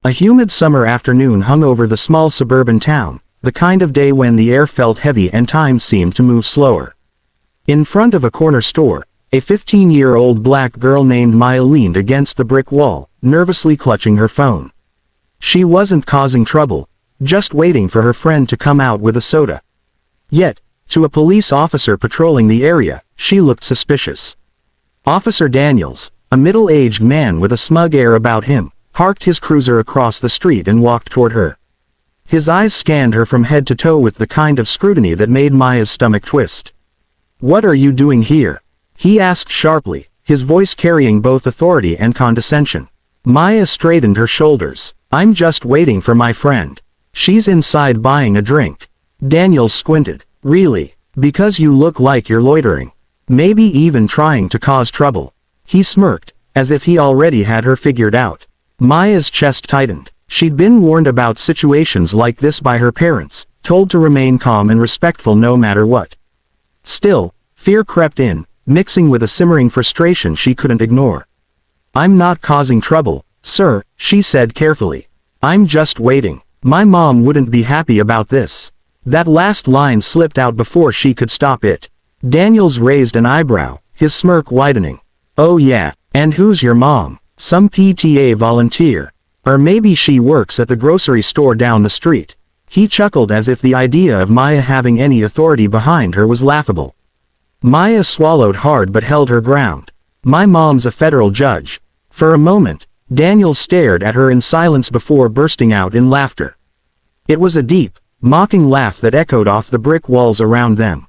A humid summer afternoon hung over the small suburban town, the kind of day when the air felt heavy and time seemed to move slower. In front of a corner store, a 15-year-old black girl named Maya leaned against the brick wall, nervously clutching her phone. She wasn't causing trouble, just waiting for her friend to come out with a soda. Yet, to a police officer patrolling the area, she looked suspicious. Officer Daniels, a middle-aged man with a smug air about him, parked his cruiser across the street and walked toward her. His eyes scanned her from head to toe with the kind of scrutiny that made Maya's stomach twist. "What are you doing here?" he asked sharply, his voice carrying both authority and condescension. Maya straightened her shoulders. "I'm just waiting for my friend. She's inside buying a drink." Daniels squinted. "Really? Because you look like you're loitering. Maybe even trying to cause trouble." He smirked, as if he already had her figured out. Maya's chest tightened. She'd been warned about situations like this by her parents, told to remain calm and respectful no matter what. Still, fear crept in, mixing with a simmering frustration she couldn't ignore. "I'm not causing trouble, sir," she said carefully. "I'm just waiting. My mom wouldn't be happy about this." That last line slipped out before she could stop it. Daniels raised an eyebrow, his smirk widening. "Oh yeah, and who's your mom? Some PTA volunteer? Or maybe she works at the grocery store down the street." He chuckled as if the idea of Maya having any authority behind her was laughable. Maya swallowed hard but held her ground. "My mom's a federal judge." For a moment, Daniels stared at her in silence before bursting out in laughter. It was a deep, mocking laugh that echoed off the brick walls around them.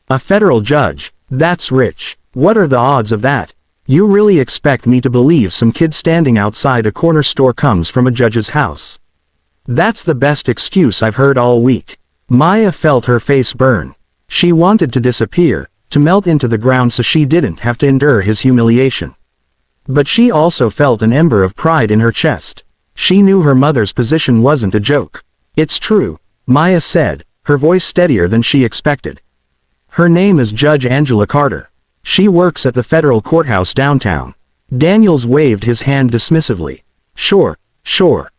"A federal judge? That's rich. What are the odds of that? You really expect me to believe some kid standing outside a corner store comes from a judge's house?" "That's the best excuse I've heard all week." Maya felt her face burn. She wanted to disappear, to melt into the ground so she didn't have to endure his humiliation. But she also felt an ember of pride in her chest. She knew her mother's position wasn't a joke. "It's true," Maya said, her voice steadier than she expected. "Her name is Judge Angela Carter. She works at the federal courthouse downtown." Daniels waved his hand dismissively. Sure,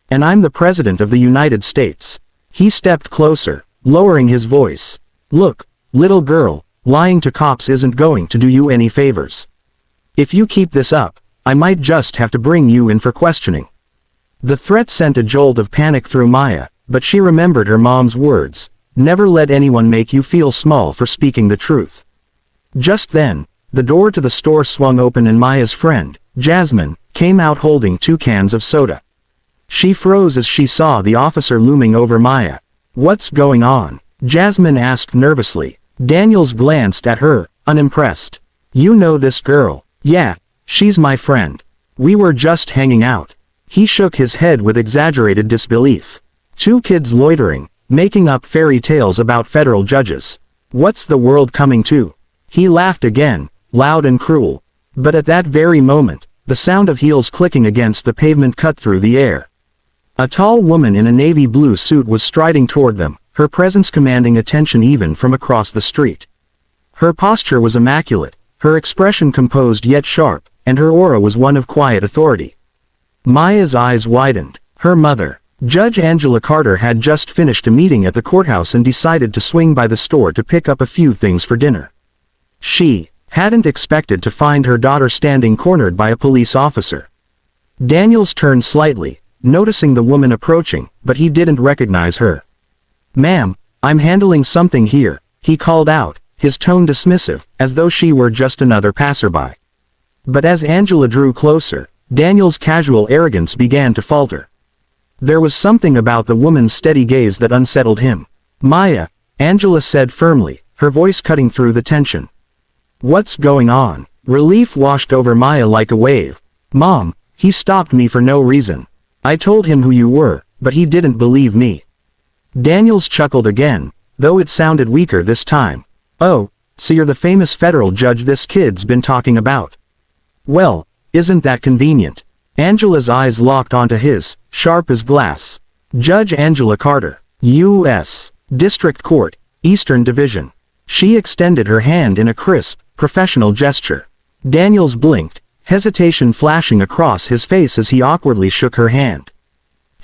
and I'm the President of the United States." He stepped closer, lowering his voice. "Look, little girl, lying to cops isn't going to do you any favors. If you keep this up, I might just have to bring you in for questioning." The threat sent a jolt of panic through Maya, but she remembered her mom's words, "Never let anyone make you feel small for speaking the truth." Just then, the door to the store swung open and Maya's friend, Jasmine, came out holding 2 cans of soda. She froze as she saw the officer looming over Maya. "What's going on?" Jasmine asked nervously. Daniels glanced at her, unimpressed. "You know this girl?" "Yeah, she's my friend. We were just hanging out." He shook his head with exaggerated disbelief. 2 kids loitering, making up fairy tales about federal judges. What's the world coming to?" He laughed again, loud and cruel. But at that very moment, the sound of heels clicking against the pavement cut through the air. A tall woman in a navy blue suit was striding toward them, her presence commanding attention even from across the street. Her posture was immaculate, her expression composed yet sharp, and her aura was one of quiet authority. Maya's eyes widened. Her mother, Judge Angela Carter, had just finished a meeting at the courthouse and decided to swing by the store to pick up a few things for dinner. She hadn't expected to find her daughter standing cornered by a police officer. Daniels turned slightly, noticing the woman approaching, but he didn't recognize her. "Ma'am, I'm handling something here," he called out, his tone dismissive, as though she were just another passerby. But as Angela drew closer, Daniel's casual arrogance began to falter. There was something about the woman's steady gaze that unsettled him. "Maya," Angela said firmly, her voice cutting through the tension. "What's going on?" Relief washed over Maya like a wave. "Mom, he stopped me for no reason. I told him who you were, but he didn't believe me." Daniels chuckled again, though it sounded weaker this time. "Oh, so you're the famous federal judge this kid's been talking about. Well, isn't that convenient?" Angela's eyes locked onto his, sharp as glass. "Judge Angela Carter, U.S. District Court, Eastern Division." She extended her hand in a crisp, professional gesture. Daniels blinked, hesitation flashing across his face as he awkwardly shook her hand.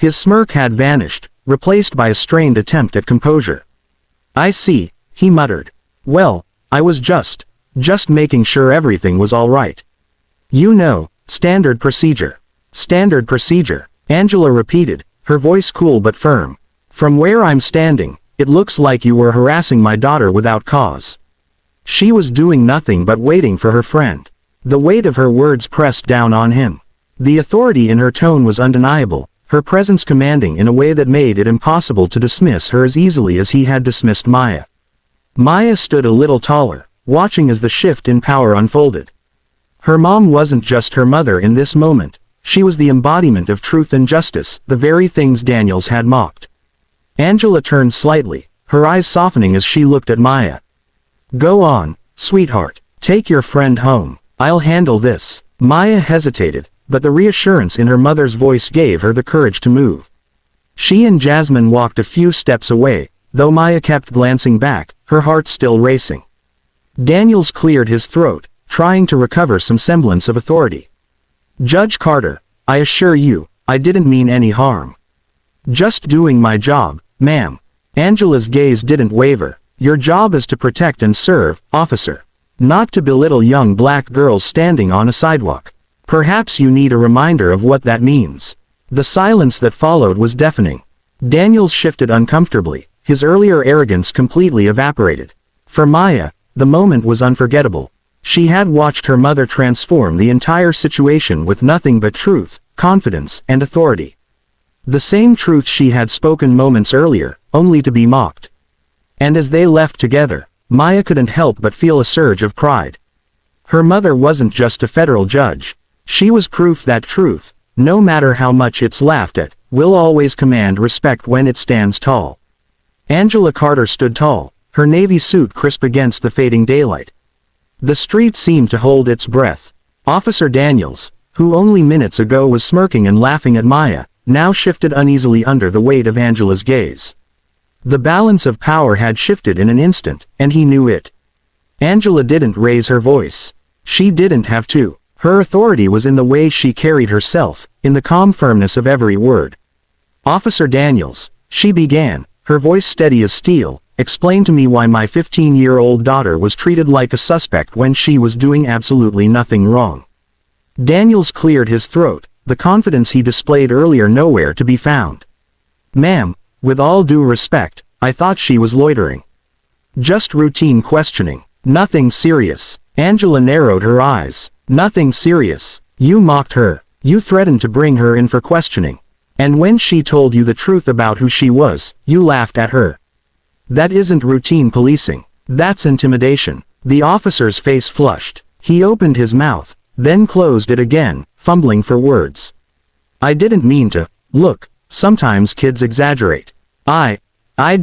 His smirk had vanished, replaced by a strained attempt at composure. "I see," he muttered. "Well, I was just making sure everything was all right. You know, standard procedure." "Standard procedure," Angela repeated, her voice cool but firm. "From where I'm standing, it looks like you were harassing my daughter without cause." She was doing nothing but waiting for her friend. The weight of her words pressed down on him. The authority in her tone was undeniable, her presence commanding in a way that made it impossible to dismiss her as easily as he had dismissed Maya. Maya stood a little taller, watching as the shift in power unfolded. Her mom wasn't just her mother in this moment, she was the embodiment of truth and justice, the very things Daniels had mocked. Angela turned slightly, her eyes softening as she looked at Maya. "Go on, sweetheart. Take your friend home. I'll handle this." Maya hesitated, but the reassurance in her mother's voice gave her the courage to move. She and Jasmine walked a few steps away, though Maya kept glancing back, her heart still racing. Daniels cleared his throat, trying to recover some semblance of authority. "Judge Carter, I assure you, I didn't mean any harm. Just doing my job, ma'am." Angela's gaze didn't waver. "Your job is to protect and serve, officer. Not to belittle young black girls standing on a sidewalk. Perhaps you need a reminder of what that means." The silence that followed was deafening. Daniels shifted uncomfortably, his earlier arrogance completely evaporated. For Maya, the moment was unforgettable. She had watched her mother transform the entire situation with nothing but truth, confidence, and authority. The same truth she had spoken moments earlier, only to be mocked. And as they left together, Maya couldn't help but feel a surge of pride. Her mother wasn't just a federal judge. She was proof that truth, no matter how much it's laughed at, will always command respect when it stands tall. Angela Carter stood tall, her navy suit crisp against the fading daylight. The street seemed to hold its breath. Officer Daniels, who only minutes ago was smirking and laughing at Maya, now shifted uneasily under the weight of Angela's gaze. The balance of power had shifted in an instant, and he knew it. Angela didn't raise her voice. She didn't have to. Her authority was in the way she carried herself, in the calm firmness of every word. "Officer Daniels," she began, her voice steady as steel, "explain to me why my 15-year-old daughter was treated like a suspect when she was doing absolutely nothing wrong." Daniels cleared his throat, the confidence he displayed earlier nowhere to be found. "Ma'am, with all due respect, I thought she was loitering. Just routine questioning. Nothing serious." Angela narrowed her eyes. "Nothing serious. You mocked her. You threatened to bring her in for questioning. And when she told you the truth about who she was, you laughed at her. That isn't routine policing. That's intimidation." The officer's face flushed. He opened his mouth, then closed it again, fumbling for words. "I didn't mean to. Look, sometimes kids exaggerate. I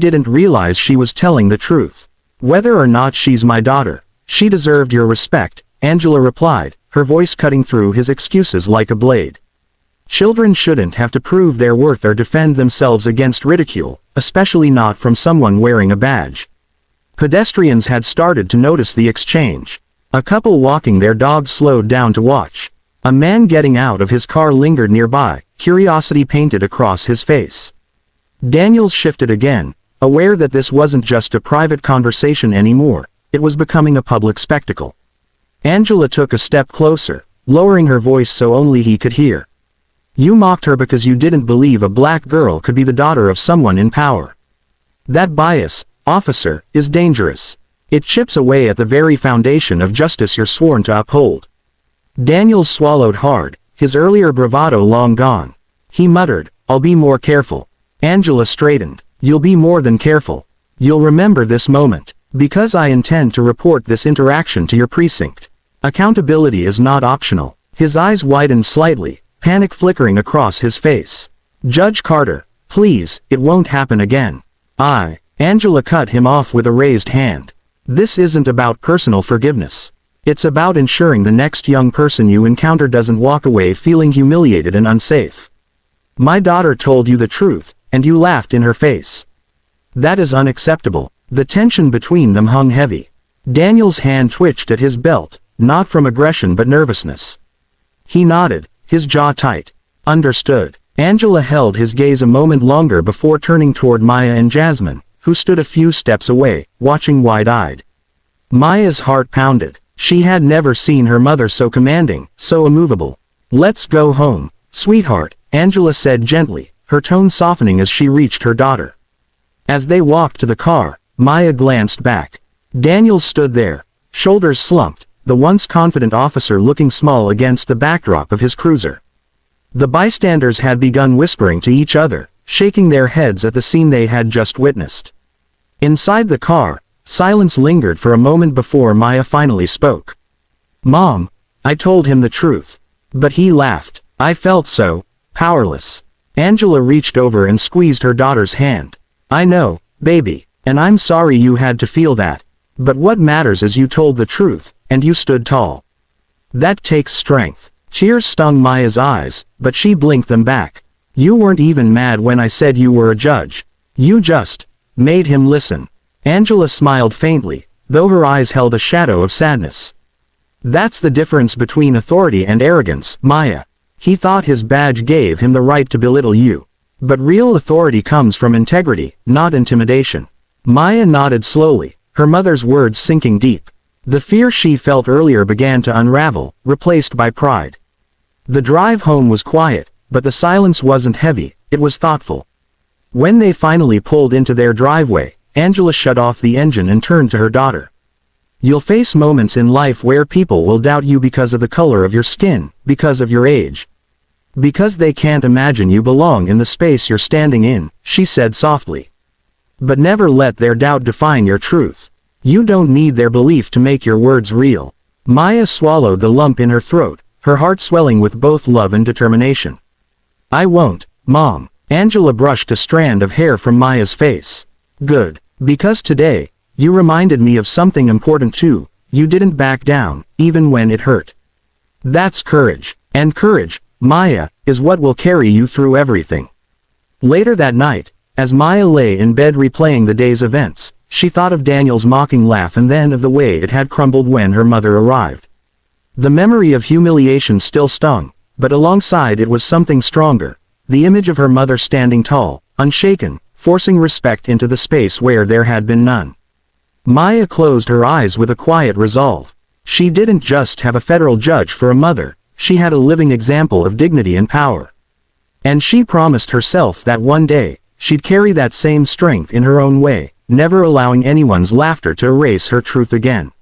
didn't realize she was telling the truth. Whether or not she's my daughter, she deserved your respect," Angela replied, her voice cutting through his excuses like a blade. Children shouldn't have to prove their worth or defend themselves against ridicule, especially not from someone wearing a badge. Pedestrians had started to notice the exchange. A couple walking their dogs slowed down to watch. A man getting out of his car lingered nearby, curiosity painted across his face. Daniels shifted again, aware that this wasn't just a private conversation anymore, it was becoming a public spectacle. Angela took a step closer, lowering her voice so only he could hear. "You mocked her because you didn't believe a black girl could be the daughter of someone in power. That bias, officer, is dangerous. It chips away at the very foundation of justice you're sworn to uphold." Daniels swallowed hard, his earlier bravado long gone. He muttered, "I'll be more careful." Angela straightened. "You'll be more than careful. You'll remember this moment. Because I intend to report this interaction to your precinct. Accountability is not optional." His eyes widened slightly, panic flickering across his face. "Judge Carter, please, it won't happen again." Angela cut him off with a raised hand. "This isn't about personal forgiveness. It's about ensuring the next young person you encounter doesn't walk away feeling humiliated and unsafe. My daughter told you the truth, and you laughed in her face. That is unacceptable." The tension between them hung heavy. Daniel's hand twitched at his belt, not from aggression but nervousness. He nodded, his jaw tight. "Understood." Angela held his gaze a moment longer before turning toward Maya and Jasmine, who stood a few steps away, watching wide-eyed. Maya's heart pounded. She had never seen her mother so commanding, so immovable. "Let's go home, sweetheart," Angela said gently, her tone softening as she reached her daughter. As they walked to the car, Maya glanced back. Daniel stood there, shoulders slumped, the once confident officer looking small against the backdrop of his cruiser. The bystanders had begun whispering to each other, shaking their heads at the scene they had just witnessed. Inside the car, silence lingered for a moment before Maya finally spoke. "Mom, I told him the truth. But he laughed. I felt so powerless." Angela reached over and squeezed her daughter's hand. "I know, baby, and I'm sorry you had to feel that. But what matters is you told the truth, and you stood tall. That takes strength." Tears stung Maya's eyes, but she blinked them back. "You weren't even mad when I said you were a judge. You just made him listen." Angela smiled faintly, though her eyes held a shadow of sadness. "That's the difference between authority and arrogance, Maya. He thought his badge gave him the right to belittle you. But real authority comes from integrity, not intimidation." Maya nodded slowly, her mother's words sinking deep. The fear she felt earlier began to unravel, replaced by pride. The drive home was quiet, but the silence wasn't heavy, it was thoughtful. When they finally pulled into their driveway, Angela shut off the engine and turned to her daughter. "You'll face moments in life where people will doubt you because of the color of your skin, because of your age. Because they can't imagine you belong in the space you're standing in," she said softly. "But never let their doubt define your truth. You don't need their belief to make your words real." Maya swallowed the lump in her throat, her heart swelling with both love and determination. "I won't, Mom." Angela brushed a strand of hair from Maya's face. "Good. Because today, you reminded me of something important too. You didn't back down, even when it hurt. That's courage. And courage, Maya, is what will carry you through everything." Later that night, as Maya lay in bed replaying the day's events, she thought of Daniel's mocking laugh and then of the way it had crumbled when her mother arrived. The memory of humiliation still stung, but alongside it was something stronger, the image of her mother standing tall, unshaken, forcing respect into the space where there had been none. Maya closed her eyes with a quiet resolve. She didn't just have a federal judge for a mother, she had a living example of dignity and power. And she promised herself that one day, she'd carry that same strength in her own way, never allowing anyone's laughter to erase her truth again.